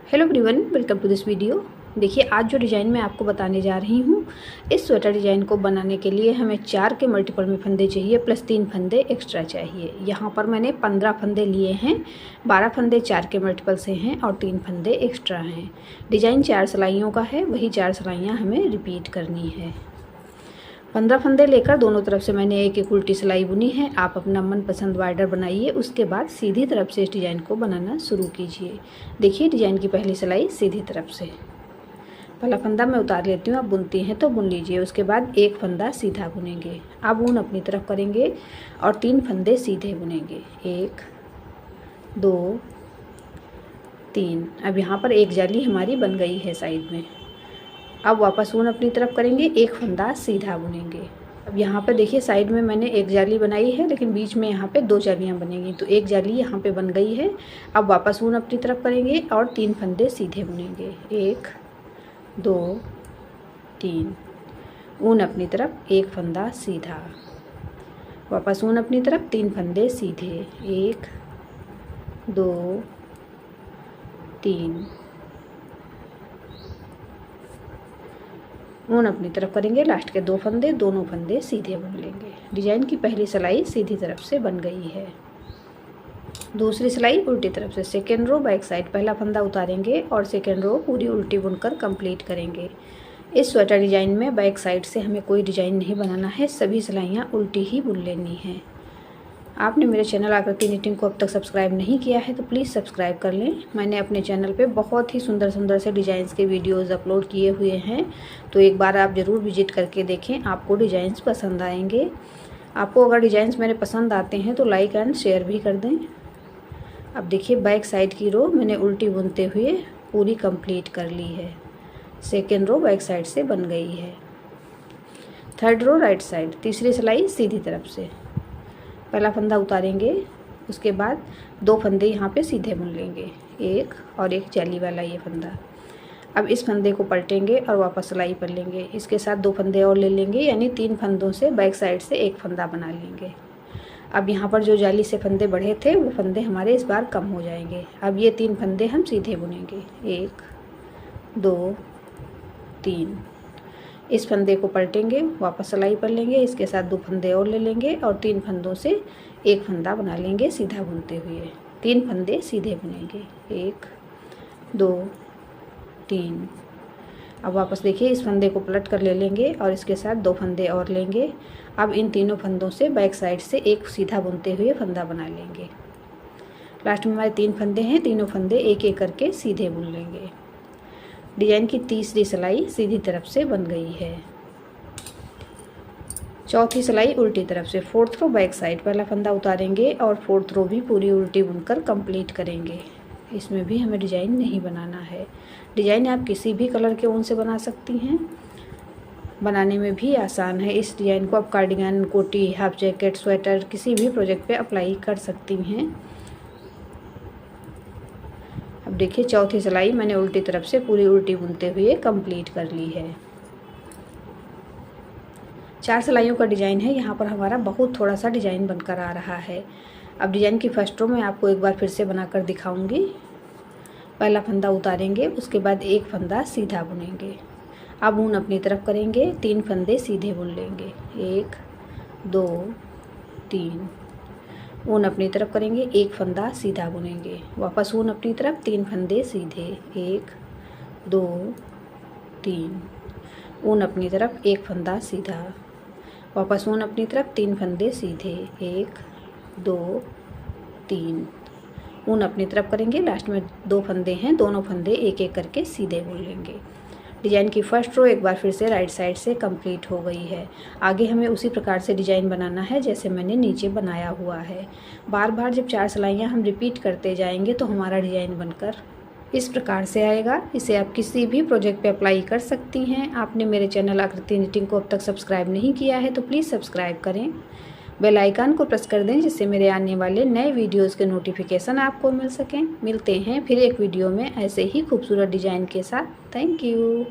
Hello everyone, welcome to this video. देखिए, आज जो डिज़ाइन मैं आपको बताने जा रही हूँ, इस स्वेटर डिज़ाइन को बनाने के लिए हमें 4 के मल्टीपल में फंदे चाहिए प्लस 3 फंदे एक्स्ट्रा चाहिए। यहाँ पर मैंने 15 फंदे लिए हैं, 12 फंदे 4 के मल्टीपल से हैं और 3 फंदे एक्स्ट्रा हैं। डिज़ाइन 4 सिलाइयों का है, वही 4 सिलाइयाँ हमें रिपीट करनी है। 15 फंदे लेकर दोनों तरफ से मैंने एक एक उल्टी सिलाई बुनी है। आप अपना मनपसंद बॉर्डर बनाइए, उसके बाद सीधी तरफ से इस डिज़ाइन को बनाना शुरू कीजिए। देखिए, डिज़ाइन की पहली सिलाई सीधी तरफ से, पहला फंदा मैं उतार लेती हूँ। आप बुनती हैं तो बुन लीजिए, उसके बाद एक फंदा सीधा बुनेंगे। अब ऊन अपनी तरफ करेंगे और 3 फंदे सीधे बुनेंगे। 1 2 3। अब यहाँ पर एक जाली हमारी बन गई है साइड में। अब वापस ऊन अपनी तरफ करेंगे, एक फंदा सीधा बुनेंगे। अब यहाँ पर देखिए, साइड में मैंने एक जाली बनाई है, लेकिन बीच में यहाँ पे 2 जालियाँ बनेंगी, तो एक जाली यहाँ पे बन गई है। अब वापस ऊन अपनी तरफ करेंगे और 3 फंदे सीधे बुनेंगे। 1 2 3। ऊन अपनी तरफ, एक फंदा सीधा, वापस ऊन अपनी तरफ, 3 फंदे सीधे। 1 2 3। ऊन अपनी तरफ करेंगे, लास्ट के 2 फंदे, दोनों फंदे सीधे बुन लेंगे। डिज़ाइन की पहली सिलाई सीधी तरफ से बन गई है। दूसरी सिलाई उल्टी तरफ से, सेकेंड रो बैक साइड, पहला फंदा उतारेंगे और सेकेंड रो पूरी उल्टी बुनकर कंप्लीट करेंगे। इस स्वेटर डिज़ाइन में बैक साइड से हमें कोई डिज़ाइन नहीं बनाना है, सभी सिलाइयाँ उल्टी ही बुन लेनी हैं। आपने मेरे चैनल आकृति निटिंग को अब तक सब्सक्राइब नहीं किया है तो प्लीज़ सब्सक्राइब कर लें। मैंने अपने चैनल पे बहुत ही सुंदर सुंदर से डिज़ाइंस के वीडियोस अपलोड किए हुए हैं, तो एक बार आप ज़रूर विजिट करके देखें, आपको डिज़ाइंस पसंद आएंगे। आपको अगर डिज़ाइंस मेरे पसंद आते हैं तो लाइक एंड शेयर भी कर दें। अब देखिए, बैक साइड की रो मैंने उल्टी बुनते हुए पूरी कंप्लीट कर ली है। सेकेंड रो बैक साइड से बन गई है। थर्ड रो राइट साइड, तीसरी सिलाई सीधी तरफ से, पहला फंदा उतारेंगे, उसके बाद 2 फंदे यहाँ पे सीधे बुन लेंगे, एक और एक जाली वाला ये फंदा। अब इस फंदे को पलटेंगे और वापस सिलाई पर लेंगे, इसके साथ 2 फंदे और ले लेंगे, यानी 3 फंदों से बैक साइड से एक फंदा बना लेंगे। अब यहाँ पर जो जाली से फंदे बढ़े थे वो फंदे हमारे इस बार कम हो जाएंगे। अब ये 3 फंदे हम सीधे बुनेंगे, 1 2 3। इस फंदे को पलटेंगे, वापस सिलाई पर लेंगे, इसके साथ 2 फंदे और ले लेंगे और 3 फंदों से एक फंदा बना लेंगे सीधा बुनते हुए। 3 फंदे सीधे बुनेंगे, 1 2 3। अब वापस देखिए, इस फंदे को पलट कर ले लेंगे और इसके साथ 2 फंदे और लेंगे। अब इन तीनों फंदों से बैक साइड से एक सीधा बुनते हुए फंदा बना लेंगे। लास्ट में हमारे 3 फंदे हैं, तीनों फंदे एक एक करके सीधे बुन लेंगे। डिज़ाइन की तीसरी सिलाई सीधी तरफ से बन गई है। चौथी सिलाई उल्टी तरफ से, फोर्थ रो बैक साइड, पहला फंदा उतारेंगे और फोर्थ रो भी पूरी उल्टी बुनकर कंप्लीट करेंगे। इसमें भी हमें डिज़ाइन नहीं बनाना है। डिज़ाइन आप किसी भी कलर के ऊन से बना सकती हैं, बनाने में भी आसान है। इस डिज़ाइन को आप कार्डिगन, कोटी, हाफ जैकेट, स्वेटर किसी भी प्रोजेक्ट पे अप्लाई कर सकती हैं। अब देखिए, चौथी सिलाई मैंने उल्टी तरफ से पूरी उल्टी बुनते हुए कंप्लीट कर ली है। 4 सिलाइयों का डिज़ाइन है, यहाँ पर हमारा बहुत थोड़ा सा डिज़ाइन बनकर आ रहा है। अब डिज़ाइन की फर्स्ट रो में आपको एक बार फिर से बनाकर दिखाऊंगी। पहला फंदा उतारेंगे, उसके बाद एक फंदा सीधा बुनेंगे। अब ऊन अपनी तरफ करेंगे, 3 फंदे सीधे बुन लेंगे, 1 2 3। ऊन अपनी तरफ करेंगे, एक फंदा सीधा बुनेंगे, वापस ऊन अपनी तरफ, 3 फंदे सीधे, 1 2 3। ऊन अपनी तरफ, एक फंदा सीधा, वापस ऊन अपनी तरफ, 3 फंदे सीधे, 1 2 3। ऊन अपनी तरफ करेंगे, लास्ट में 2 फंदे हैं, दोनों फंदे एक एक करके सीधे बुन लेंगे। डिज़ाइन की फर्स्ट रो एक बार फिर से राइट साइड से कंप्लीट हो गई है। आगे हमें उसी प्रकार से डिज़ाइन बनाना है जैसे मैंने नीचे बनाया हुआ है। बार बार जब 4 सिलाइयाँ हम रिपीट करते जाएंगे तो हमारा डिज़ाइन बनकर इस प्रकार से आएगा। इसे आप किसी भी प्रोजेक्ट पे अप्लाई कर सकती हैं। आपने मेरे चैनल आकृति निटिंग को अब तक सब्सक्राइब नहीं किया है तो प्लीज़ सब्सक्राइब करें, बेल आइकन को प्रेस कर दें जिससे मेरे आने वाले नए वीडियोस के नोटिफिकेशन आपको मिल सकें। मिलते हैं फिर एक वीडियो में ऐसे ही खूबसूरत डिज़ाइन के साथ। Thank you.